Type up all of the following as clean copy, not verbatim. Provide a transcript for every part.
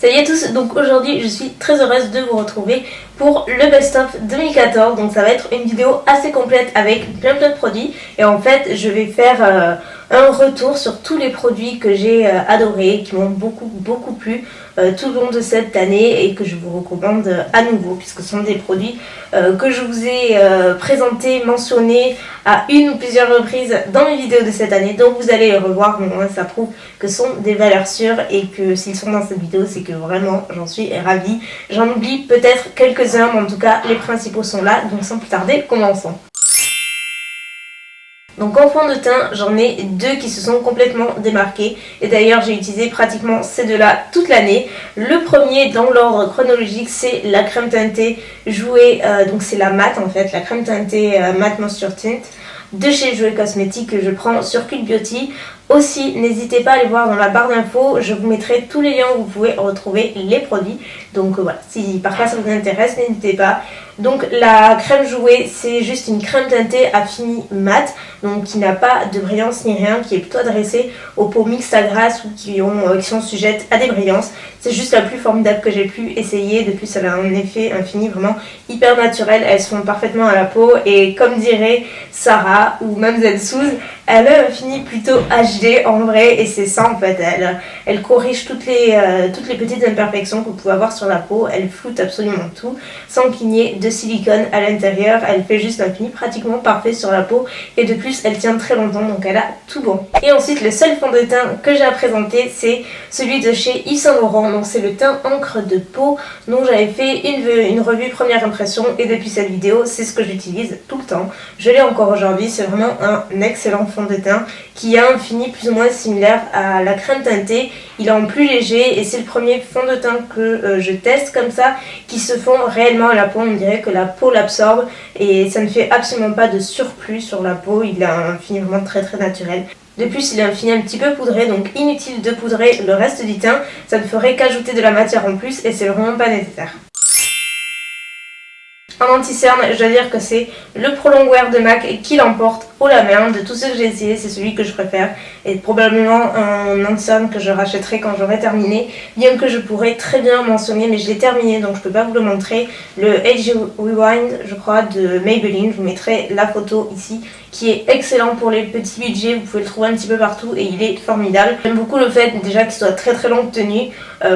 Salut à tous, donc aujourd'hui je suis très heureuse de vous retrouver pour le best-of 2014. Donc ça va être une vidéo assez complète avec plein de produits. Et en fait je vais faire un retour sur tous les produits que j'ai adorés, qui m'ont beaucoup plu tout le long de cette année et que je vous recommande à nouveau, puisque ce sont des produits que je vous ai présentés, mentionnés à une ou plusieurs reprises dans mes vidéos de cette année. Donc vous allez les revoir, mais au moins ça prouve que ce sont des valeurs sûres et que s'ils sont dans cette vidéo, c'est que vraiment j'en suis ravie. J'en oublie peut-être quelques-uns, mais en tout cas les principaux sont là. Donc sans plus tarder, commençons. Donc en fond de teint, j'en ai deux qui se sont complètement démarqués. Et d'ailleurs, j'ai utilisé pratiquement ces deux-là toute l'année. Le premier, dans l'ordre chronologique, c'est la crème teintée Jouer. Donc c'est la matte en fait, la crème teintée Matte Moisture Tint de chez Jouer Cosmétiques que je prends sur Cult Beauty. Aussi, n'hésitez pas à aller voir dans la barre d'infos, je vous mettrai tous les liens où vous pouvez retrouver les produits. Donc voilà, si par cas ça vous intéresse, n'hésitez pas. Donc la crème Jouer, c'est juste une crème teintée à fini mat, donc qui n'a pas de brillance ni rien, qui est plutôt adressée aux peaux mixtes à grasse ou qui sont sujettes à des brillances. C'est juste la plus formidable que j'ai pu essayer. De plus, elle a un effet, un fini vraiment hyper naturel. Elles se font parfaitement à la peau et comme dirait Sarah ou même Zelsouz, elle a un fini plutôt HD en vrai, et c'est ça en fait. Elle corrige toutes les petites imperfections que vous pouvez avoir sur la peau. Elle floute absolument tout sans qu'il n'y ait de silicone à l'intérieur. Elle fait juste un fini pratiquement parfait sur la peau et de plus elle tient très longtemps, donc elle a tout bon. Et ensuite le seul fond de teint que j'ai à présenter, c'est celui de chez Yves Saint Laurent. Donc c'est le teint encre de peau dont j'avais fait une revue première impression, et depuis cette vidéo c'est ce que j'utilise tout le temps. Je l'ai encore aujourd'hui. C'est vraiment un excellent fond de teint qui a un fini plus ou moins similaire à la crème teintée. Il est en plus léger et c'est le premier fond de teint que je teste comme ça, qui se fond réellement à la peau. On dirait que la peau l'absorbe et ça ne fait absolument pas de surplus sur la peau. Il a un fini vraiment très naturel. De plus, il a un fini un petit peu poudré, donc inutile de poudrer le reste du teint. Ça ne ferait qu'ajouter de la matière en plus et c'est vraiment pas nécessaire. En anti-cerne, je dois dire que c'est le Pro Longwear de MAC qui l'emporte haut la main. De tous ceux que j'ai essayé, c'est celui que je préfère et probablement un anti-cerne que je rachèterai quand j'aurai terminé, bien que je pourrais très bien mentionner, mais je l'ai terminé donc je peux pas vous le montrer, le Age Rewind, je crois, de Maybelline. Je vous mettrai la photo ici, qui est excellent pour les petits budgets. Vous pouvez le trouver un petit peu partout et il est formidable. J'aime beaucoup le fait déjà qu'il soit très longue tenue.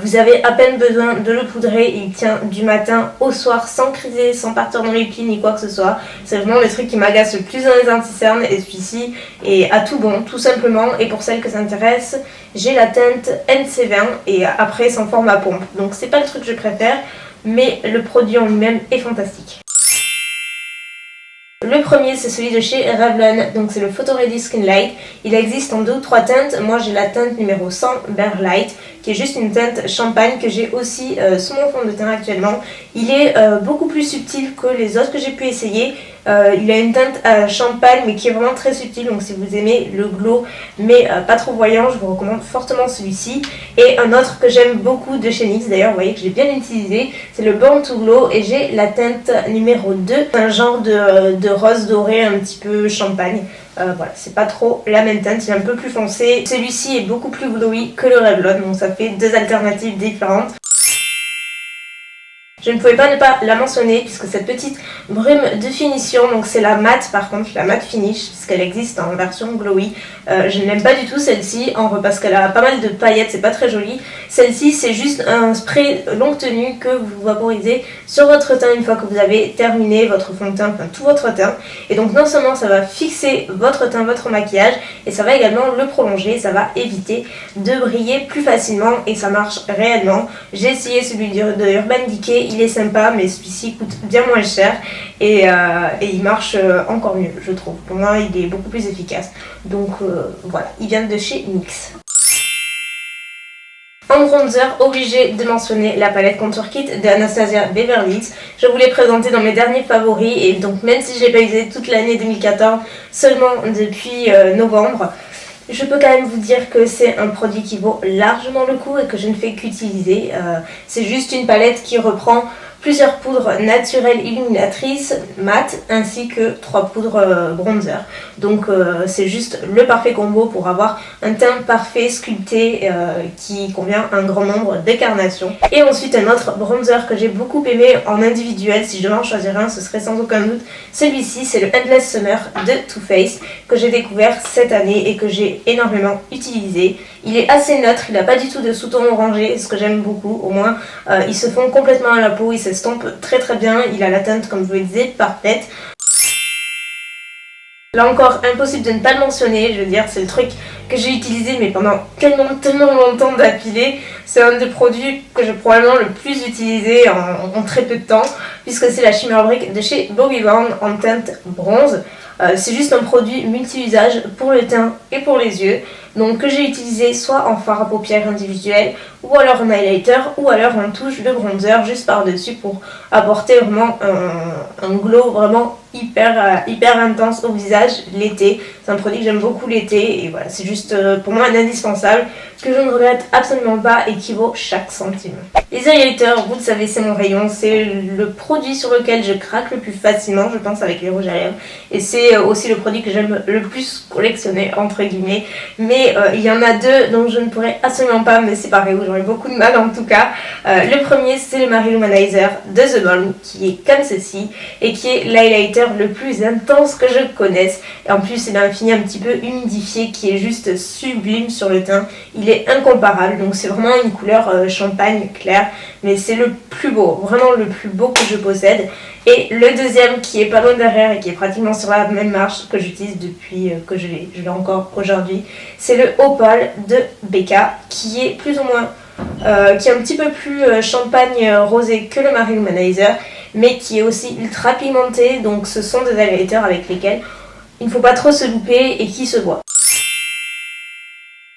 Vous avez à peine besoin de le poudrer et il tient du matin au soir sans criser, sans partir dans les plis ni quoi que ce soit. C'est vraiment le truc qui m'agace le plus dans les anti-cernes, et celui-ci est à tout bon, tout simplement. Et pour celles que ça intéresse, j'ai la teinte NC20 et après c'est en format pompe. Donc c'est pas le truc que je préfère, mais le produit en lui-même est fantastique. Le premier, c'est celui de chez Revlon, donc c'est le Photo Ready Skin Light. Il existe en 2 ou 3 teintes. Moi j'ai la teinte numéro 100 Bear Light, qui est juste une teinte champagne que j'ai aussi sous mon fond de teint actuellement. Il est beaucoup plus subtil que les autres que j'ai pu essayer. Il a une teinte champagne mais qui est vraiment très subtile, donc si vous aimez le glow mais pas trop voyant, je vous recommande fortement celui-ci. Et un autre que j'aime beaucoup de chez NYX, d'ailleurs vous voyez que je l'ai bien utilisé, c'est le Born to Glow et j'ai la teinte numéro 2, un genre de rose doré un petit peu champagne. Voilà, c'est pas trop la même teinte, il est un peu plus foncé. Celui-ci est beaucoup plus glowy que le Revlon, donc ça fait deux alternatives différentes. Je ne pouvais pas ne pas la mentionner puisque cette petite brume de finition, donc c'est la matte par contre, la matte finish, puisqu'elle existe en version glowy. Je ne l'aime pas du tout celle-ci, parce qu'elle a pas mal de paillettes, c'est pas très joli. Celle-ci c'est juste un spray longue tenue que vous vaporisez sur votre teint une fois que vous avez terminé votre fond de teint, enfin tout votre teint. Et donc non seulement ça va fixer votre teint, votre maquillage, et ça va également le prolonger, ça va éviter de briller plus facilement et ça marche réellement. J'ai essayé celui de Urban Decay, il est sympa mais celui-ci coûte bien moins cher et il marche encore mieux je trouve. Pour moi il est beaucoup plus efficace. Donc voilà, il vient de chez NYX. En bronzer, obligé de mentionner la palette Contour Kit de Anastasia Beverly Hills. Je vous l'ai présentée dans mes derniers favoris et donc même si je l'ai pas usé toute l'année 2014, seulement depuis novembre, je peux quand même vous dire que c'est un produit qui vaut largement le coup et que je ne fais qu'utiliser. C'est juste une palette qui reprend plusieurs poudres naturelles illuminatrices mat ainsi que 3 poudres bronzer. Donc c'est juste le parfait combo pour avoir un teint parfait sculpté qui convient à un grand nombre de carnations. Et ensuite un autre bronzer que j'ai beaucoup aimé en individuel, si je devais en choisir un ce serait sans aucun doute celui-ci, c'est le Endless Summer de Too Faced que j'ai découvert cette année et que j'ai énormément utilisé. Il est assez neutre, il n'a pas du tout de sous-ton orangé, ce que j'aime beaucoup, au moins il se fond complètement à la peau, il s'estompe très très bien, il a la teinte comme je vous le disais parfaite. Là encore, impossible de ne pas le mentionner, je veux dire, c'est le truc que j'ai utilisé mais pendant tellement longtemps d'affilée. C'est un des produits que j'ai probablement le plus utilisé en très peu de temps, puisque c'est la Shimmer Brick de chez Bobbi Brown en teinte bronze. C'est juste un produit multi-usage pour le teint et pour les yeux, donc que j'ai utilisé soit en fard à paupières individuel, ou alors en highlighter, ou alors en touche de bronzer juste par-dessus pour apporter vraiment un glow vraiment hyper intense au visage l'été. C'est un produit que j'aime beaucoup l'été et voilà, c'est juste pour moi un indispensable que je ne regrette absolument pas et qui vaut chaque centime. Les highlighters, vous le savez, c'est mon rayon, c'est le produit sur lequel je craque le plus facilement, je pense, avec les rouges à lèvres, et c'est aussi le produit que j'aime le plus collectionner entre guillemets. Mais il y en a deux dont je ne pourrais absolument pas me séparer, où j'aurais beaucoup de mal en tout cas. Le premier, c'est le Marie Lumanizer de The Balm, qui est comme ceci et qui est l'highlighter le plus intense que je connaisse. Et en plus, il a un fini un petit peu humidifié qui est juste sublime sur le teint. Il est incomparable, donc c'est vraiment une couleur champagne clair, mais c'est le plus beau, vraiment le plus beau que je possède. Et le deuxième qui est pas loin derrière et qui est pratiquement sur la même marche que j'utilise depuis que je l'ai encore aujourd'hui, c'est le Opal de Becca, qui est plus ou moins qui est un petit peu plus champagne rosé que le Marie Lumanizer, mais qui est aussi ultra pigmenté, donc ce sont des highlighters avec lesquels il ne faut pas trop se louper et qui se voient.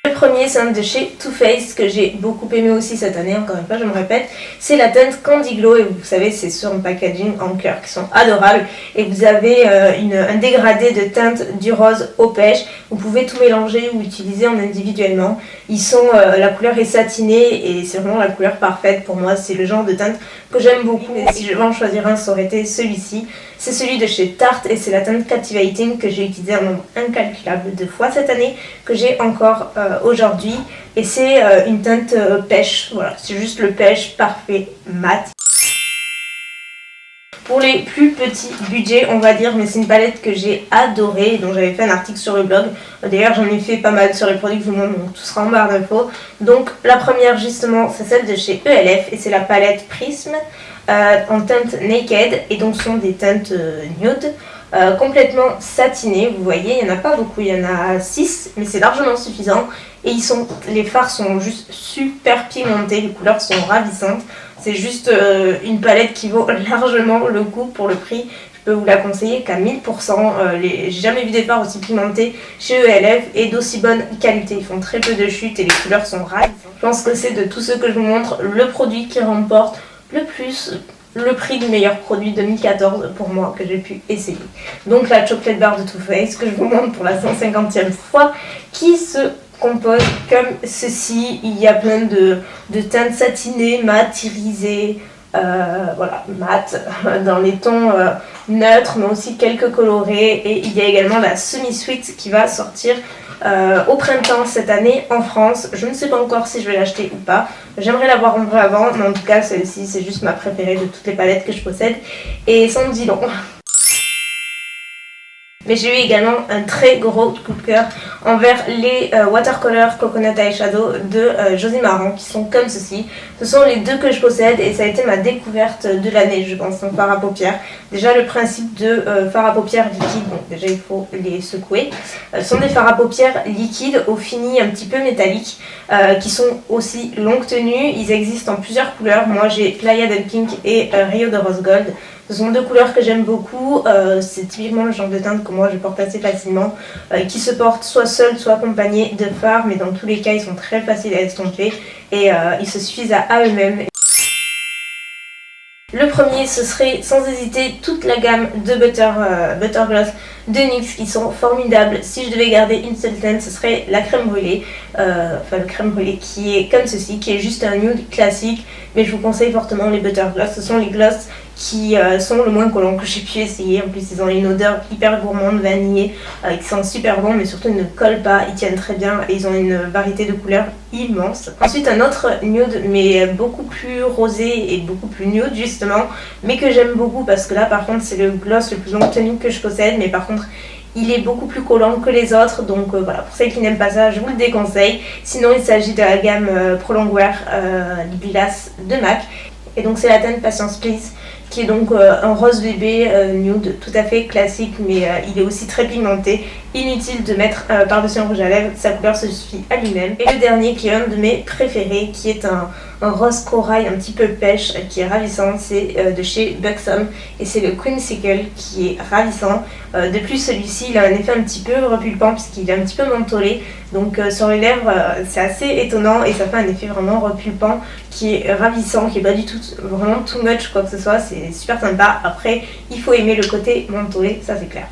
Le premier, c'est un de chez Too Faced que j'ai beaucoup aimé aussi cette année, encore une fois je me répète, c'est la teinte Candy Glow, et vous savez c'est sur un packaging en cœur qui sont adorables, et vous avez un dégradé de teinte du rose au pêche. Vous pouvez tout mélanger ou utiliser en individuellement. La couleur est satinée et c'est vraiment la couleur parfaite pour moi, c'est le genre de teinte que j'aime beaucoup. Et si je devais en choisir un, ça aurait été celui-ci. C'est celui de chez Tarte et c'est la teinte Captivating que j'ai utilisé un nombre incalculable de fois cette année, que j'ai encore aujourd'hui. Et c'est une teinte pêche, voilà, c'est juste le pêche parfait mat. Pour les plus petits budgets, on va dire, mais c'est une palette que j'ai adorée, dont j'avais fait un article sur le blog. D'ailleurs, j'en ai fait pas mal sur les produits que je vous montre, donc tout sera en barre d'infos. Donc, la première, justement, c'est celle de chez ELF, et c'est la palette Prism en teinte Naked, et donc ce sont des teintes nude. Complètement satinées, vous voyez, il n'y en a pas beaucoup, il y en a 6, mais c'est largement suffisant. Et les fards sont juste super pigmentés, les couleurs sont ravissantes. C'est juste une palette qui vaut largement le coup pour le prix. Je peux vous la conseiller qu'à 1000%. J'ai jamais vu des fards aussi pigmentés chez ELF et d'aussi bonne qualité. Ils font très peu de chute et les couleurs sont ravissantes. Je pense que c'est de tous ceux que je vous montre le produit qui remporte le plus le prix du meilleur produit 2014 pour moi que j'ai pu essayer. Donc la chocolate bar de Too Faced que je vous montre pour la 150e fois, qui se compose comme ceci. Il y a plein de teintes satinées, mat, irisées, voilà, mat, dans les tons neutres, mais aussi quelques colorés. Et il y a également la semi-sweet qui va sortir au printemps cette année en France. Je ne sais pas encore si je vais l'acheter ou pas. J'aimerais l'avoir en vrai avant, mais en tout cas celle-ci c'est juste ma préférée de toutes les palettes que je possède. Et ça me dit long. Mais j'ai eu également un très gros coup de cœur envers les Watercolor Coconut Eyeshadow de Josie Maran, qui sont comme ceci. Ce sont les deux que je possède et ça a été ma découverte de l'année, je pense, en fard à paupières. Déjà le principe de fard à paupières liquide, donc déjà il faut les secouer. Ce sont des fards à paupières liquides au fini un petit peu métallique, qui sont aussi longue tenue. Ils existent en plusieurs couleurs. Moi j'ai Playa del Pink et Rio de Rose Gold. Ce sont deux couleurs que j'aime beaucoup, c'est typiquement le genre de teinte que moi je porte assez facilement, qui se portent soit seul, soit accompagné de fards, mais dans tous les cas ils sont très faciles à estomper et ils se suffisent à eux-mêmes. Le premier, ce serait sans hésiter toute la gamme de Butter Gloss de NYX qui sont formidables. Si je devais garder une seule teinte, ce serait la crème brûlée, le crème brûlée qui est comme ceci, qui est juste un nude classique, mais je vous conseille fortement les Butter Gloss. Ce sont les gloss qui sont le moins collants que j'ai pu essayer. En plus, ils ont une odeur hyper gourmande, vanillée, qui sent super bon, mais surtout ils ne collent pas, ils tiennent très bien et ils ont une variété de couleurs immense. Ensuite, un autre nude, mais beaucoup plus rosé et beaucoup plus nude justement, mais que j'aime beaucoup parce que là, par contre, c'est le gloss le plus longue tenue que je possède, mais par contre, il est beaucoup plus collant que les autres, donc voilà, pour celles qui n'aiment pas ça, je vous le déconseille. Sinon, il s'agit de la gamme Pro Longwear Lip Gloss de MAC. Et donc c'est la teinte Patience Please, qui est donc un rose bébé nude tout à fait classique, mais il est aussi très pigmenté. Inutile de mettre par-dessus un rouge à lèvres, sa couleur se suffit à lui-même. Et le dernier qui est un de mes préférés, qui est un rose corail un petit peu pêche, qui est ravissant, c'est de chez Buxom et c'est le Creamsicle qui est ravissant. De plus, celui-ci il a un effet un petit peu repulpant puisqu'il est un petit peu mentholé, donc sur les lèvres c'est assez étonnant et ça fait un effet vraiment repulpant qui est ravissant, qui est pas du tout vraiment too much quoi que ce soit, c'est super sympa. Après il faut aimer le côté mentholé, ça c'est clair.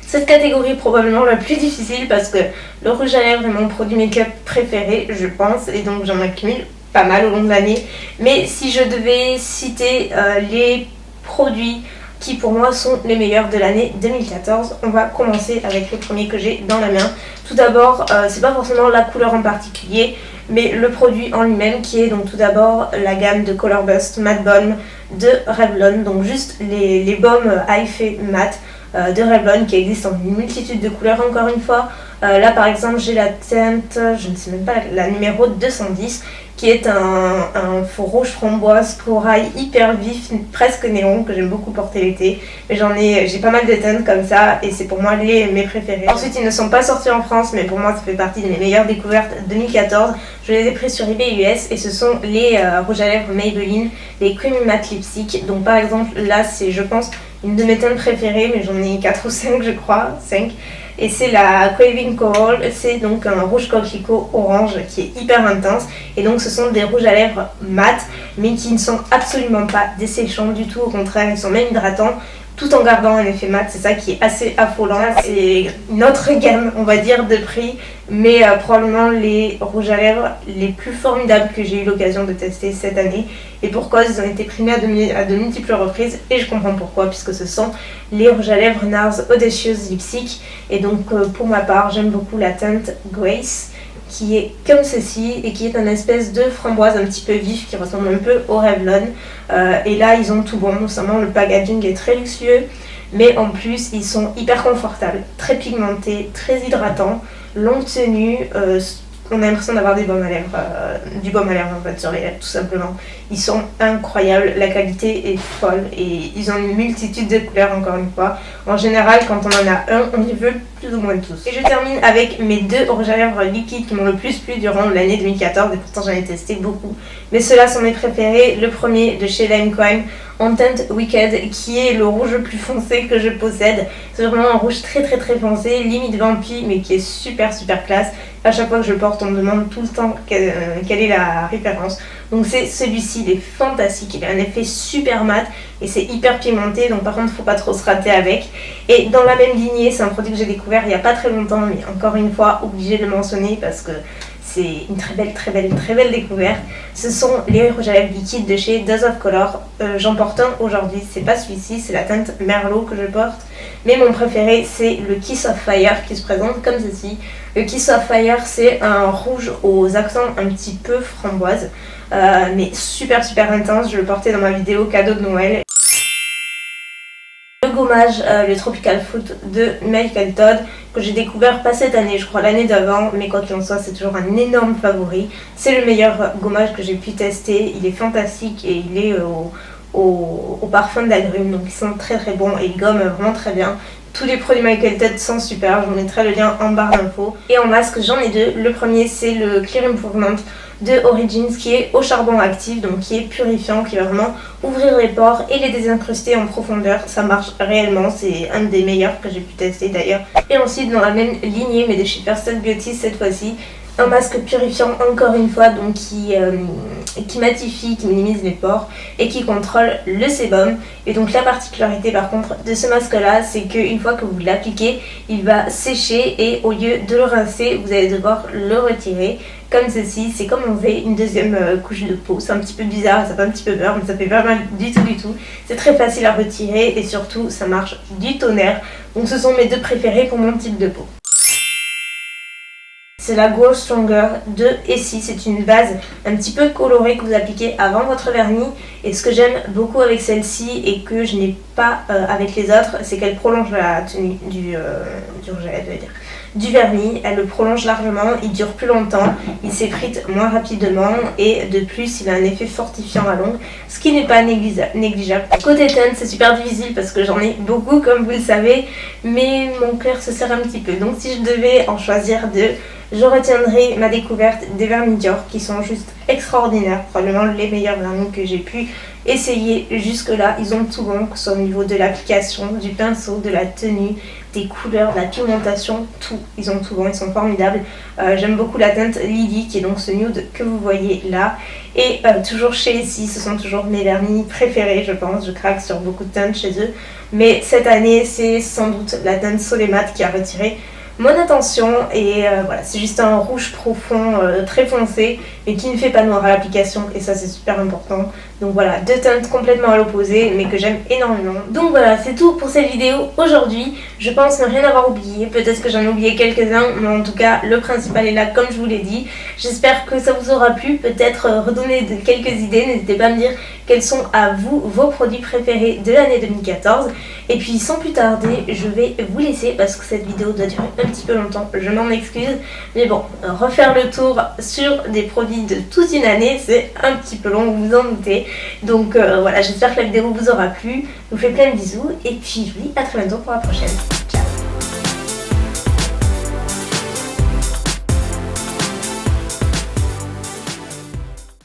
Cette catégorie est probablement la plus difficile parce que le rouge à lèvres est mon produit make-up préféré, je pense, et donc j'en accumule pas mal au long de l'année. Mais si je devais citer les produits qui pour moi sont les meilleurs de l'année 2014, on va commencer avec le premier que j'ai dans la main. Tout d'abord, c'est pas forcément la couleur en particulier, mais le produit en lui-même qui est donc tout d'abord la gamme de Color Bust Matte Balm de Revlon, donc juste les baumes à effet mat de Revlon qui existent en une multitude de couleurs encore une fois. Là par exemple j'ai la teinte, je ne sais même pas, la numéro 210 qui est un faux rouge framboise corail hyper vif, presque néon, que j'aime beaucoup porter l'été. Mais j'ai pas mal de teintes comme ça et c'est pour moi mes préférés. Ensuite ils ne sont pas sortis en France, mais pour moi ça fait partie de mes meilleures découvertes 2014. Je les ai pris sur eBay US et ce sont les rouges à lèvres Maybelline, les Creamy Matte Lipstick. Donc par exemple là c'est je pense une de mes teintes préférées, mais j'en ai 4 ou 5 je crois, 5. Et c'est la Craving Coral, c'est donc un rouge coquelicot orange qui est hyper intense. Et donc ce sont des rouges à lèvres mat, mais qui ne sont absolument pas desséchants du tout, au contraire ils sont même hydratants, tout en gardant un effet mat, c'est ça qui est assez affolant. C'est une autre gamme on va dire de prix, mais probablement les rouges à lèvres les plus formidables que j'ai eu l'occasion de tester cette année. Et pour cause, ils ont été primés à de multiples reprises et je comprends pourquoi, puisque ce sont les rouges à lèvres NARS Audacious Lipstick. Et donc pour ma part j'aime beaucoup la teinte Grace, qui est comme ceci et qui est un espèce de framboise un petit peu vif qui ressemble un peu au Revlon. Et là ils ont tout bon, non seulement le packaging est très luxueux, mais en plus ils sont hyper confortables, très pigmentés, très hydratants, longue tenue. On a l'impression d'avoir du baume à lèvres en fait sur les lèvres tout simplement. Ils sont incroyables, la qualité est folle et ils ont une multitude de couleurs encore une fois. En général quand on en a un, on les veut plus ou moins tous. Et je termine avec mes deux rouges à lèvres liquides qui m'ont le plus plu durant l'année 2014 et pourtant j'en ai testé beaucoup. Mais ceux-là sont mes préférés. Le premier de chez Lime Crime en teinte Wicked qui est le rouge le plus foncé que je possède. C'est vraiment un rouge très foncé, limite vampire mais qui est super classe. À chaque fois que je le porte on me demande tout le temps quelle est la référence. Donc c'est celui-ci, il est fantastique, il a un effet super mat et c'est hyper pigmenté, donc par contre faut pas trop se rater avec. Et dans la même lignée, c'est un produit que j'ai découvert il n'y a pas très longtemps, mais encore une fois obligé de le mentionner parce que c'est une très belle découverte. Ce sont les rouges à lèvres liquides de chez Dose of Color. J'en porte un aujourd'hui, c'est pas celui-ci, c'est la teinte Merlot que je porte. Mais mon préféré c'est le Kiss of Fire qui se présente comme ceci. Le Kiss of Fire c'est un rouge aux accents un petit peu framboise, mais super intense. Je le portais dans ma vidéo cadeau de Noël. Le gommage, le Tropical Fruit de Michael Todd, que j'ai découvert pas cette année, je crois l'année d'avant, mais quoi qu'il en soit, c'est toujours un énorme favori. C'est le meilleur gommage que j'ai pu tester, il est fantastique et il est au parfum d'agrumes, donc ils sont très bons et ils gomment vraiment très bien. Tous les produits Michael Todd sont super, je vous mettrai le lien en barre d'infos. Et en masque, j'en ai deux. Le premier, c'est le Clear Improvement de Origins qui est au charbon actif, donc qui est purifiant, qui va vraiment ouvrir les pores et les désincruster en profondeur. Ça marche réellement, c'est un des meilleurs que j'ai pu tester d'ailleurs. Et ensuite, dans la même lignée, mais de chez Personal Beauty cette fois-ci, un masque purifiant encore une fois, donc qui qui matifie, qui minimise les pores et qui contrôle le sébum. Et donc la particularité par contre de ce masque là, c'est qu'une fois que vous l'appliquez, il va sécher et au lieu de le rincer, vous allez devoir le retirer comme ceci. C'est comme enlever une deuxième couche de peau. C'est un petit peu bizarre, ça fait un petit peu peur, mais ça fait pas mal du tout. C'est très facile à retirer et surtout ça marche du tonnerre. Donc ce sont mes deux préférés pour mon type de peau. C'est la Grow Stronger de Essie. C'est une base un petit peu colorée que vous appliquez avant votre vernis. Et ce que j'aime beaucoup avec celle-ci et que je n'ai pas avec les autres, c'est qu'elle prolonge la tenue du vernis. Elle le prolonge largement, il dure plus longtemps, il s'effrite moins rapidement et de plus il a un effet fortifiant à longue, ce qui n'est pas négligeable. Côté teinte, c'est super difficile parce que j'en ai beaucoup comme vous le savez, mais mon cœur se serre un petit peu. Donc si je devais en choisir deux, je retiendrai ma découverte des vernis Dior qui sont juste extraordinaires, probablement les meilleurs vernis que j'ai pu essayer jusque là. Ils ont tout bon, que ce soit au niveau de l'application, du pinceau, de la tenue, des couleurs, de la pigmentation, tout. Ils ont tout bon, ils sont formidables. J'aime beaucoup la teinte Lily qui est donc ce nude que vous voyez là. Et toujours chez Essie, ce sont toujours mes vernis préférés je pense. Je craque sur beaucoup de teintes chez eux. Mais cette année c'est sans doute la teinte Solemat qui a retiré mon attention et voilà, c'est juste un rouge profond très foncé mais qui ne fait pas noir à l'application et ça c'est super important. Donc voilà, deux teintes complètement à l'opposé mais que j'aime énormément. Donc voilà, c'est tout pour cette vidéo aujourd'hui. Je pense ne rien avoir oublié, peut-être que j'en ai oublié quelques-uns mais en tout cas le principal est là comme je vous l'ai dit. J'espère que ça vous aura plu, peut-être redonner quelques idées. N'hésitez pas à me dire quels sont à vous vos produits préférés de l'année 2014. Et puis sans plus tarder, je vais vous laisser parce que cette vidéo doit durer un petit peu longtemps, je m'en excuse. Mais bon, refaire le tour sur des produits de toute une année, c'est un petit peu long, vous vous en doutez. Donc voilà, j'espère que la vidéo vous aura plu. Je vous fais plein de bisous et puis je vous dis à très bientôt pour la prochaine.